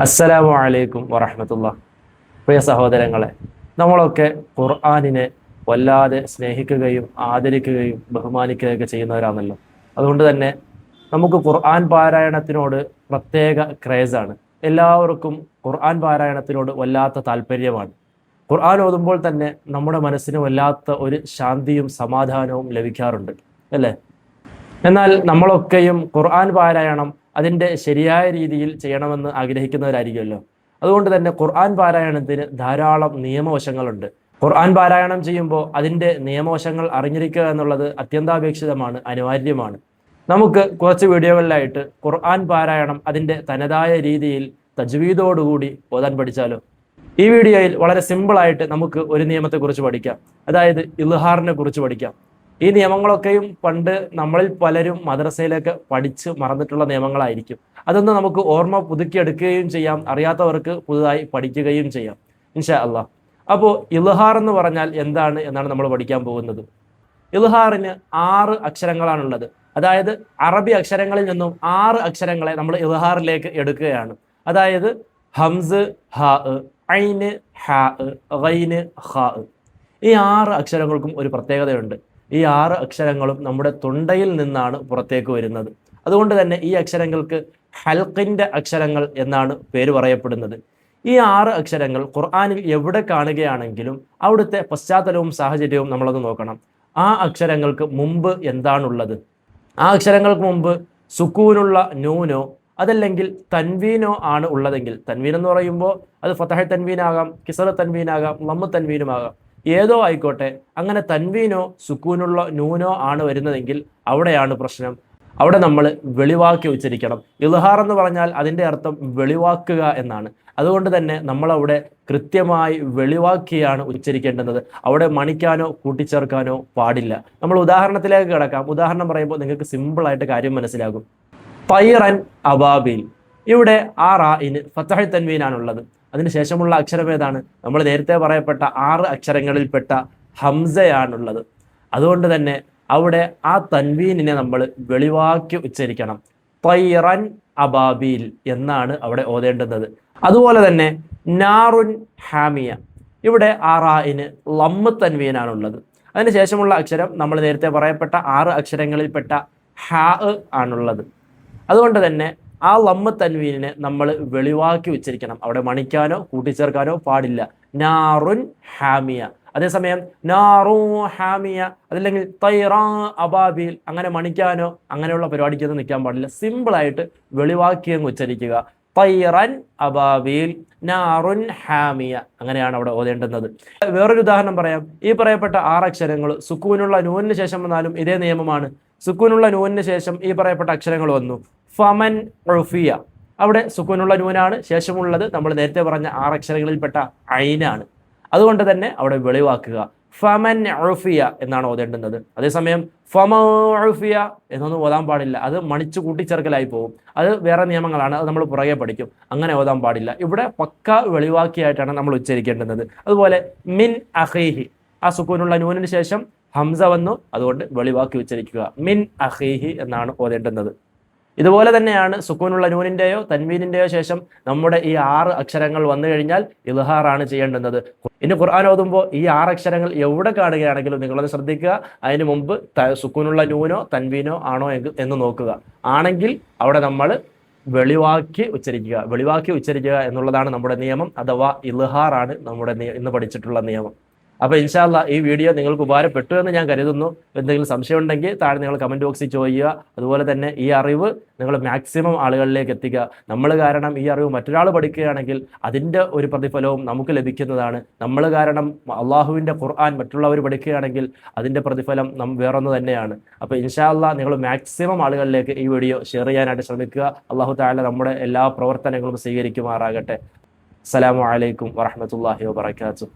അസ്സലാമു അലൈക്കും വറഹ്മത്തുള്ളാഹി. പ്രിയ സഹോദരങ്ങളെ, നമ്മളൊക്കെ ഖുർആനിനെ വല്ലാതെ സ്നേഹിക്കുകയും ആദരിക്കുകയും ബഹുമാനിക്കുകയൊക്കെ ചെയ്യുന്നവരാണല്ലോ. അതുകൊണ്ട് തന്നെ നമുക്ക് ഖുർആൻ പാരായണത്തിനോട് പ്രത്യേക ക്രേസാണ്. എല്ലാവർക്കും ഖുർആൻ പാരായണത്തിനോട് വല്ലാത്ത താല്പര്യമാണ്. ഖുർആൻ ഓതുമ്പോൾ തന്നെ നമ്മുടെ മനസ്സിന് വല്ലാത്ത ഒരു ശാന്തിയും സമാധാനവും ലഭിക്കാറുണ്ട്, അല്ലേ? എന്നാൽ നമ്മളൊക്കെയും ഖുർആൻ പാരായണം അതിൻ്റെ ശരിയായ രീതിയിൽ ചെയ്യണമെന്ന് ആഗ്രഹിക്കുന്നവരായിരിക്കുമല്ലോ. അതുകൊണ്ട് തന്നെ ഖുർആൻ പാരായണത്തിന് ധാരാളം നിയമവശങ്ങളുണ്ട്. ഖുർആൻ പാരായണം ചെയ്യുമ്പോൾ അതിൻ്റെ നിയമവശങ്ങൾ അറിഞ്ഞിരിക്കുക എന്നുള്ളത് അത്യന്താപേക്ഷിതമാണ്, അനിവാര്യമാണ്. നമുക്ക് കുറച്ച് വീഡിയോകളിലായിട്ട് ഖുർആൻ പാരായണം അതിൻ്റെ തനതായ രീതിയിൽ തജ്വീദോടുകൂടി ഓതാൻ പഠിച്ചാലോ? ഈ വീഡിയോയിൽ വളരെ സിമ്പിളായിട്ട് നമുക്ക് ഒരു നിയമത്തെക്കുറിച്ച് പഠിക്കാം, അതായത് ഇൽഹാറിനെ കുറിച്ച് പഠിക്കാം. ഈ നിയമങ്ങളൊക്കെയും പണ്ട് നമ്മളിൽ പലരും മദ്രസയിലേക്ക് പഠിച്ച് മറന്നിട്ടുള്ള നിയമങ്ങളായിരിക്കും. അതൊന്ന് നമുക്ക് ഓർമ്മ പുതുക്കിയെടുക്കുകയും ചെയ്യാം, അറിയാത്തവർക്ക് പുതുതായി പഠിക്കുകയും ചെയ്യാം ഇൻഷാ അള്ളാഹ്. അപ്പോൾ ഇൽഹാർ എന്ന് പറഞ്ഞാൽ എന്താണ് എന്നാണ് നമ്മൾ പഠിക്കാൻ പോകുന്നത്. ഇൽഹാറിന് 6 അക്ഷരങ്ങളാണുള്ളത്. അതായത് അറബി അക്ഷരങ്ങളിൽ നിന്നും 6 അക്ഷരങ്ങളെ നമ്മൾ ഇൽഹാറിലേക്ക് എടുക്കുകയാണ്. അതായത് ഹംസ്, ഹാ, ഐന്, ഹാ, ഗൈന്, ഹാ. ഈ 6 അക്ഷരങ്ങൾക്കും ഒരു പ്രത്യേകതയുണ്ട്. ഈ 6 അക്ഷരങ്ങളും നമ്മുടെ തൊണ്ടയിൽ നിന്നാണ് പുറത്തേക്ക് വരുന്നത്. അതുകൊണ്ട് തന്നെ ഈ അക്ഷരങ്ങൾക്ക് ഹൽക്കിൻ്റെ അക്ഷരങ്ങൾ എന്നാണ് പേര് പറയപ്പെടുന്നത്. ഈ 6 അക്ഷരങ്ങൾ ഖുർആനിൽ എവിടെ കാണുകയാണെങ്കിലും അവിടുത്തെ പശ്ചാത്തലവും സാഹചര്യവും നമ്മളൊന്ന് നോക്കണം. ആ അക്ഷരങ്ങൾക്ക് മുമ്പ് എന്താണുള്ളത്? ആ അക്ഷരങ്ങൾക്ക് മുമ്പ് സുക്കൂനുള്ള നൂനോ അതല്ലെങ്കിൽ തൻവീനോ ആണ് ഉള്ളതെങ്കിൽ, തൻവീൻ എന്ന് പറയുമ്പോൾ അത് ഫതഹ് തൻവീനാകാം, കിസർ തൻവീനാകാം, ലമ്മ് തൻവീനുമാകാം, ഏതോ ആയിക്കോട്ടെ. അങ്ങനെ തൻവീനോ സുക്കൂനുള്ള നൂനോ ആണ് വരുന്നതെങ്കിൽ അവിടെയാണ് പ്രശ്നം. അവിടെ നമ്മൾ വെളിവാക്കി ഉച്ചരിക്കണം. ഇൽഹാർ എന്ന് പറഞ്ഞാൽ അതിൻ്റെ അർത്ഥം വെളിവാക്കുക എന്നാണ്. അതുകൊണ്ട് തന്നെ നമ്മളവിടെ കൃത്യമായി വെളിവാക്കിയാണ് ഉച്ചരിക്കേണ്ടുന്നത്. അവിടെ മണിക്കാനോ കൂട്ടിച്ചേർക്കാനോ പാടില്ല. നമ്മൾ ഉദാഹരണത്തിലേക്ക് കിടക്കാം. ഉദാഹരണം പറയുമ്പോൾ നിങ്ങൾക്ക് സിമ്പിളായിട്ട് കാര്യം മനസ്സിലാകും. തൈറൻ അബാബിൽ. ഇവിടെ ആ റായിന് ഫതഹ് തൻവീനാണുള്ളത്. അതിനുശേഷമുള്ള അക്ഷരം ഏതാണ്? നമ്മൾ നേരത്തെ പറയപ്പെട്ട 6 അക്ഷരങ്ങളിൽപ്പെട്ട ഹംസയാണുള്ളത്. അതുകൊണ്ട് തന്നെ അവിടെ ആ തൻവീനിനെ നമ്മൾ വെളിവാക്കി ഉച്ചരിക്കണം. തൈറൻ അബാബീൽ എന്നാണ് അവിടെ ഓതേണ്ടുന്നത്. അതുപോലെ തന്നെ നാറുൻ ഹാമിയ. ഇവിടെ ആ റായിന് ലമ്മ് തൻവീനാണുള്ളത്. അതിനുശേഷമുള്ള അക്ഷരം നമ്മൾ നേരത്തെ പറയപ്പെട്ട 6 അക്ഷരങ്ങളിൽപ്പെട്ട ഹാ ആണുള്ളത്. അതുകൊണ്ട് തന്നെ ആ ലമ്മ് തൻവീനിനെ നമ്മൾ വെളിവാക്കി ഉച്ചരിക്കണം. അവിടെ മണിക്കാനോ കൂട്ടിച്ചേർക്കാനോ പാടില്ല. നാറുൻ ഹാമിയ. അതേസമയം നാറു ഹാമിയ അതല്ലെങ്കിൽ തൈറാ അബാബീൽ അങ്ങനെ മണിക്കാനോ അങ്ങനെയുള്ള പരിപാടിക്കൊന്നും നിൽക്കാൻ പാടില്ല. സിമ്പിളായിട്ട് വെളിവാക്കി അങ്ങ് ഉച്ചരിക്കുക. തൈറൻ അബാബീൽ നാറുൻ ഹാമിയ, അങ്ങനെയാണ് അവിടെ ഓതേണ്ടുന്നത്. വേറൊരു ഉദാഹരണം പറയാം. ഈ പറയപ്പെട്ട 6 അക്ഷരങ്ങൾ സുക്കൂനുള്ള നൂനിന് ശേഷം വന്നാലും ഇതേ നിയമമാണ്. സുക്കൂനുള്ള നൂനിന് ശേഷം ഈ പറയപ്പെട്ട അക്ഷരങ്ങൾ വന്നു. ഫമൻ ഉഫിയ. അവിടെ സുക്കൂനുള്ള നൂനാണ്, ശേഷമുള്ളത് നമ്മൾ നേരത്തെ പറഞ്ഞ 6 അക്ഷരങ്ങളിൽപ്പെട്ട ഐനാണ്. അതുകൊണ്ട് തന്നെ അവിടെ വെളിവാക്കുക. ഫമൻ ഉഫിയ എന്നാണ് ഓതേണ്ടുന്നത്. അതേസമയം ഫമ ഉഫിയ എന്നൊന്നും ഓതാൻ പാടില്ല. അത് മണിച്ചു കൂട്ടിച്ചേർക്കലായി പോകും. അത് വേറെ നിയമങ്ങളാണ്, അത് നമ്മൾ പുറകെ പഠിക്കും. അങ്ങനെ ഓതാൻ പാടില്ല. ഇവിടെ പക്ക വെളിവാക്കിയായിട്ടാണ് നമ്മൾ ഉച്ചരിക്കേണ്ടുന്നത്. അതുപോലെ മിൻ അഖീഹി. ആ സുക്കൂനുള്ള നൂനിന് ശേഷം ഹംസ വന്നു, അതുകൊണ്ട് വെളിവാക്കി ഉച്ചരിക്കുക. മിൻ അഖീഹി എന്നാണ് ഓതേണ്ടുന്നത്. ഇതുപോലെ തന്നെയാണ് സുക്കൂനുള്ള നൂനിൻ്റെയോ തൻവീനിൻ്റെയോ ശേഷം നമ്മുടെ ഈ 6 അക്ഷരങ്ങൾ വന്നു കഴിഞ്ഞാൽ ഇൽഹാറാണ് ചെയ്യേണ്ടുന്നത്. ഇനി ഖുർആൻ ഓതുമ്പോൾ ഈ 6 അക്ഷരങ്ങൾ എവിടെ കാണുകയാണെങ്കിലും നിങ്ങളത് ശ്രദ്ധിക്കുക. അതിന് മുമ്പ് സുക്കൂനുള്ള നൂനോ തൻവീനോ ആണോ എന്ന് നോക്കുക. ആണെങ്കിൽ അവിടെ നമ്മൾ വെളിവാക്കി ഉച്ചരിക്കുക. വെളിവാക്കി ഉച്ചരിക്കുക എന്നുള്ളതാണ് നമ്മുടെ നിയമം, അഥവാ ഇൽഹാറാണ് നമ്മുടെ ഇന്ന് പഠിച്ചിട്ടുള്ള നിയമം. അപ്പോൾ ഇൻഷാ അല്ലാഹ് ഈ വീഡിയോ നിങ്ങൾക്ക് ഉപകാരപ്പെട്ടു എന്ന് ഞാൻ കരുതുന്നു. എന്തെങ്കിലും സംശയം ഉണ്ടെങ്കിൽ താഴെ നിങ്ങൾ കമൻറ്റ് ബോക്സിൽ ചോദിക്കുക. അതുപോലെ തന്നെ ഈ അറിവ് നിങ്ങൾ മാക്സിമം ആളുകളിലേക്ക് എത്തിക്കുക. നമ്മൾ കാരണം ഈ അറിവ് മറ്റൊരാൾ പഠിക്കുകയാണെങ്കിൽ അതിൻ്റെ ഒരു പ്രതിഫലവും നമുക്ക് ലഭിക്കുന്നതാണ്. നമ്മൾ കാരണം അള്ളാഹുവിൻ്റെ ഖുർആൻ മറ്റുള്ളവർ പഠിക്കുകയാണെങ്കിൽ അതിൻ്റെ പ്രതിഫലം വേറൊന്ന് തന്നെയാണ്. അപ്പോൾ ഇൻഷാ അല്ലാഹ് നിങ്ങൾ മാക്സിമം ആളുകളിലേക്ക് ഈ വീഡിയോ ഷെയർ ചെയ്യാനായിട്ട് ശ്രമിക്കുക. അള്ളാഹു തആല നമ്മുടെ എല്ലാ പ്രവർത്തനങ്ങളും സ്വീകരിക്കുമാറാകട്ടെ. അസ്സലാമു അലൈക്കും വറഹ്മത്തുള്ളാഹി വബറകാതുഹു.